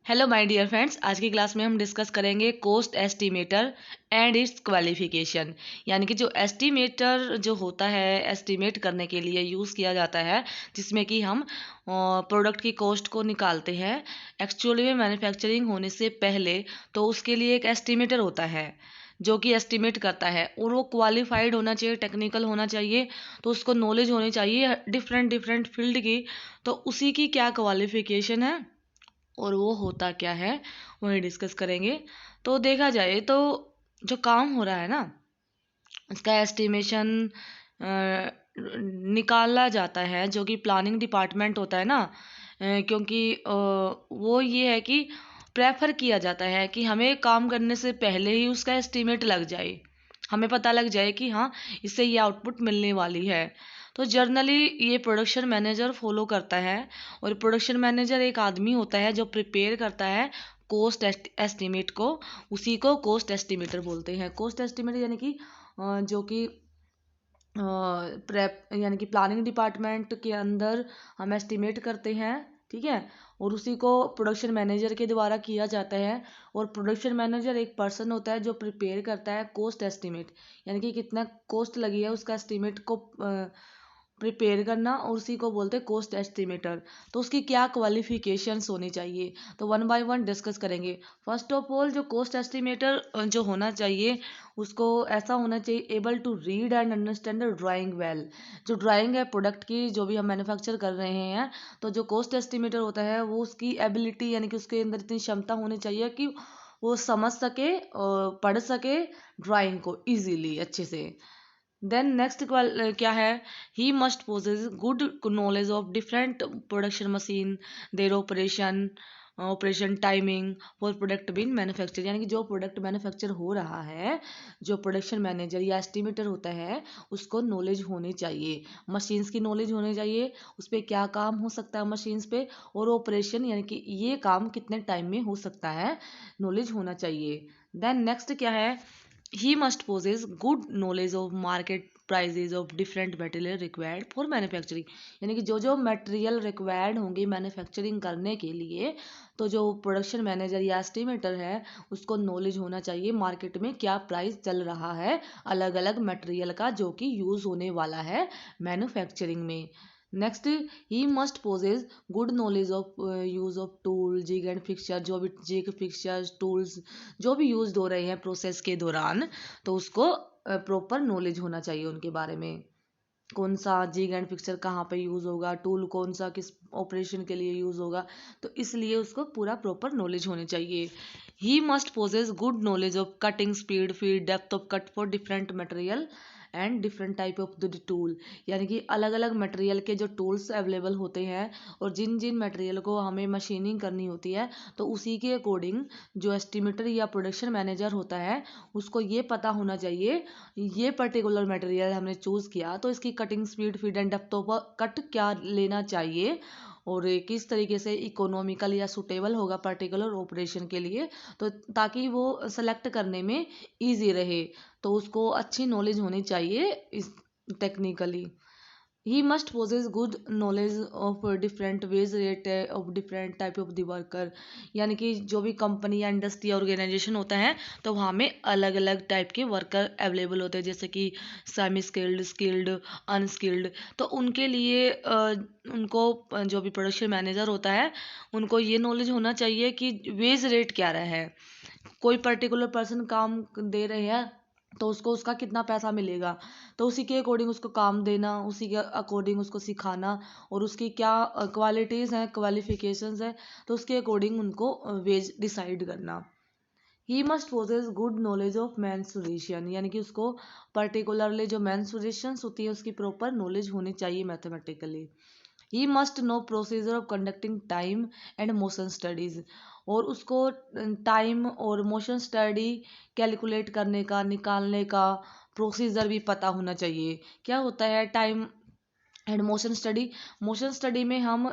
Hello my dear friends, आज की class में हम डिस्कस करेंगे cost estimator and its qualification. यानी कि जो एस्टिमेटर जो होता है एस्टिमेट करने के लिए यूज़ किया जाता है, जिसमें कि हम प्रोडक्ट की कॉस्ट को निकालते हैं एक्चुअली में मैन्युफैक्चरिंग होने से पहले। तो उसके लिए एक एस्टिमेटर होता है जो कि एस्टिमेट करता है, और वो क्वालिफाइड होना चाहिए, टेक्निकल होना चाहिए, तो उसको नॉलेज होनी चाहिए डिफरेंट डिफरेंट फील्ड की। तो उसी की क्या क्वालिफिकेशन है और वो होता क्या है, वही डिस्कस करेंगे। तो देखा जाए तो जो काम हो रहा है ना, इसका एस्टिमेशन निकाला जाता है, जो कि प्लानिंग डिपार्टमेंट होता है ना। क्योंकि वो ये है कि प्रेफर किया जाता है कि हमें काम करने से पहले ही उसका एस्टिमेट लग जाए, हमें पता लग जाए कि हाँ, इससे ये आउटपुट मिलने वाली है। तो जर्नली ये प्रोडक्शन मैनेजर फॉलो करता है, और प्रोडक्शन मैनेजर एक आदमी होता है जो प्रिपेयर करता है कोस्ट एस्टिमेट को। उसी को कोस्ट एस्टिमेटर बोलते हैं। कोस्ट एस्टिमेटर यानी कि जो कि प्रेप यानी कि प्लानिंग डिपार्टमेंट के अंदर हम एस्टिमेट करते हैं, ठीक है। और उसी को प्रोडक्शन मैनेजर के द्वारा किया जाता है। और प्रोडक्शन मैनेजर एक पर्सन होता है जो प्रिपेयर करता है कोस्ट एस्टिमेट, यानी कि कितना कॉस्ट लगी है उसका एस्टिमेट को प्रिपेयर करना, और उसी को बोलते हैं कोस्ट एस्टिमेटर। तो उसकी क्या क्वालिफिकेशंस होनी चाहिए, तो वन बाय वन डिस्कस करेंगे। फर्स्ट ऑफ ऑल, जो कोस्ट एस्टिमेटर जो होना चाहिए, उसको ऐसा होना चाहिए able to read and understand the drawing well. जो ड्राइंग है प्रोडक्ट की, जो भी हम मैन्युफैक्चर कर रहे हैं, तो जो कोस्ट एस्टिमेटर होता है वो उसकी एबिलिटी यानी कि उसके अंदर इतनी क्षमता होनी चाहिए कि वो समझ सके और पढ़ सके ड्राइंग को इजीली, अच्छे से। देन नेक्स्ट क्या है, he must possess good knowledge of different production machine, their operation timing for product been manufacture. यानी कि जो प्रोडक्ट मैन्युफैक्चर हो रहा है, जो प्रोडक्शन मैनेजर या एस्टिमेटर होता है, उसको नॉलेज होनी चाहिए, मशीन्स की नॉलेज होनी चाहिए, उस पर क्या काम हो सकता है मशीन्स पे, और ऑपरेशन यानी कि ये काम कितने टाइम में हो सकता है, नॉलेज होना चाहिए। देन नेक्स्ट क्या है, he must possess good knowledge of market prices of different material required for manufacturing। यानी कि जो जो मटेरियल रिक्वायर्ड होंगे मैन्युफैक्चरिंग करने के लिए, तो जो प्रोडक्शन मैनेजर या एस्टिमेटर है, उसको नॉलेज होना चाहिए मार्केट में क्या प्राइस चल रहा है अलग अलग मटेरियल का, जो कि यूज़ होने वाला है मैन्युफैक्चरिंग में। Next, he must possess good knowledge of use of tool jig and fixture. जो भी जिग फिक्सचर टूल्स जो भी यूज हो रहे हैं प्रोसेस के दौरान, तो उसको प्रॉपर नॉलेज होना चाहिए उनके बारे में। कौन सा जिग एंड फिक्सचर कहाँ पे यूज़ होगा, टूल कौन सा किस ऑपरेशन के लिए यूज़ होगा, तो इसलिए उसको पूरा प्रॉपर नॉलेज होनी चाहिए। He must possess good knowledge of cutting speed, feed, depth of cut for different material and different type of the tool. यानी कि अलग अलग मटेरियल के जो टूल्स अवेलेबल होते हैं, और जिन जिन मटेरियल को हमें मशीनिंग करनी होती है, तो उसी के अकॉर्डिंग जो एस्टिमेटर या प्रोडक्शन मैनेजर होता है, उसको ये पता होना चाहिए ये पर्टिकुलर मटेरियल हमने चूज़ किया, तो इसकी cutting speed, feed and depth of cut क्या लेना चाहिए, और किस तरीके से इकोनॉमिकल या सुटेबल होगा पर्टिकुलर ऑपरेशन के लिए, तो ताकि वो सेलेक्ट करने में इजी रहे। तो उसको अच्छी नॉलेज होनी चाहिए इस technically. He must possess good knowledge of different wage rate of different type of the worker. यानी कि जो भी कंपनी या इंडस्ट्री ऑर्गेनाइजेशन होता है, तो वहाँ में अलग अलग टाइप के वर्कर अवेलेबल होते हैं, जैसे कि सेमी स्किल्ड, स्किल्ड, अनस्किल्ड। तो उनके लिए उनको जो भी प्रोडक्शन मैनेजर होता है, उनको ये नॉलेज होना चाहिए कि वेज रेट क्या रहा है। कोई पर्टिकुलर पर्सन काम दे रहे हैं, तो उसको उसका कितना पैसा मिलेगा, तो उसी के अकॉर्डिंग उसको काम देना, उसी के अकॉर्डिंग उसको सिखाना, और उसकी क्या क्वालिटीज़ हैं, क्वालिफिकेशंस हैं, तो उसके अकॉर्डिंग उनको वेज डिसाइड करना। He must possess good knowledge of mensuration. यानी कि उसको पर्टिकुलरली जो मैंसुरेशंस होती है उसकी प्रॉपर नॉलेज होनी चाहिए mathematically. He must know procedure of conducting time and motion studies. और उसको टाइम और मोशन स्टडी कैलकुलेट करने का, निकालने का प्रोसीजर भी पता होना चाहिए। क्या होता है time and motion study? Motion study में हम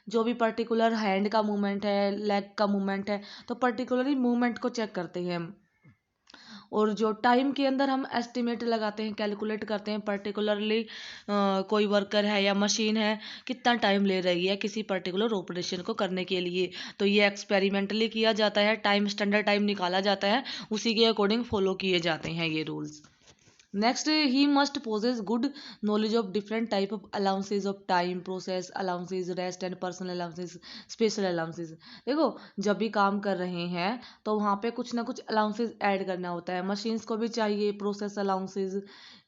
जो भी पर्टिकुलर हैंड का मूवमेंट है, लेग का मूवमेंट है, तो पर्टिकुलरली मूवमेंट को चेक करते हैं हम। और जो टाइम के अंदर हम एस्टिमेट लगाते हैं, कैलकुलेट करते हैं पर्टिकुलरली कोई वर्कर है या मशीन है कितना टाइम ले रही है किसी पर्टिकुलर ऑपरेशन को करने के लिए, तो ये एक्सपेरिमेंटली किया जाता है, टाइम स्टैंडर्ड टाइम निकाला जाता है, उसी के अकॉर्डिंग फॉलो किए जाते हैं ये rules. Next, he must possess good knowledge of different type of allowances of time, process allowances, rest and personal allowances, special allowances। देखो, जब भी काम कर रहे हैं तो वहाँ पे कुछ ना कुछ अलाउंसेस ऐड करना होता है। मशीन्स को भी चाहिए प्रोसेस अलाउंसेस,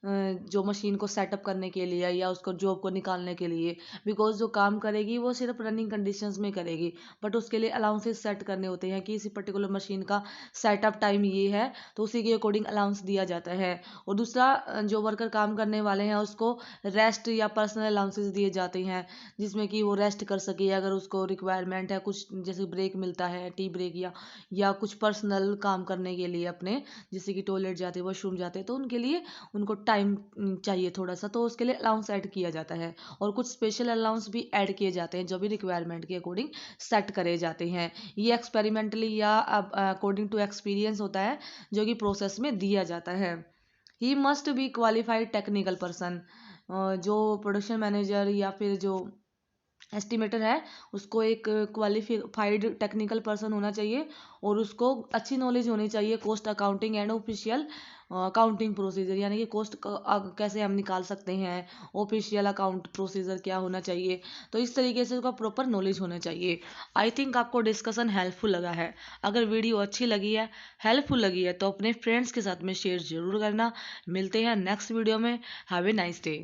जो मशीन को सेटअप करने के लिए या उसको जॉब को निकालने के लिए, बिकॉज जो काम करेगी वो सिर्फ रनिंग कंडीशंस में करेगी, बट उसके लिए अलाउंसेस सेट करने होते हैं कि इसी पर्टिकुलर मशीन का सेटअप टाइम ये है, तो उसी के अकॉर्डिंग अलाउंस दिया जाता है। और दूसरा, जो वर्कर काम करने वाले हैं उसको रेस्ट या पर्सनल अलाउंसेस दिए जाते हैं, जिसमें कि वो रेस्ट कर सके अगर उसको रिक्वायरमेंट है, कुछ जैसे ब्रेक मिलता है, टी ब्रेक या कुछ पर्सनल काम करने के लिए अपने, जैसे कि टॉयलेट जाते, वॉशरूम जाते, तो उनके लिए उनको टाइम चाहिए थोड़ा सा, तो उसके लिए अलाउंस ऐड किया जाता है। और कुछ स्पेशल अलाउंस भी ऐड किए जाते हैं जो भी रिक्वायरमेंट के अकॉर्डिंग सेट करे जाते हैं। ये एक्सपेरिमेंटली या अकॉर्डिंग टू एक्सपीरियंस होता है जो कि प्रोसेस में दिया जाता है। He must be qualified technical person, जो प्रोडक्शन मैनेजर या फिर जो एस्टिमेटर है उसको एक क्वालिफाइड टेक्निकल पर्सन होना चाहिए, और उसको अच्छी नॉलेज होनी चाहिए cost accounting and official accounting procedure, यानी कि कॉस्ट कैसे हम निकाल सकते हैं, ऑफिशियल अकाउंट प्रोसीजर क्या होना चाहिए, तो इस तरीके से उसका प्रॉपर नॉलेज होना चाहिए। आई थिंक आपको डिस्कशन हेल्पफुल लगा है। अगर वीडियो अच्छी लगी है, हेल्पफुल लगी है, तो अपने फ्रेंड्स के साथ में शेयर जरूर करना। मिलते हैं नेक्स्ट वीडियो में। Have a nice day.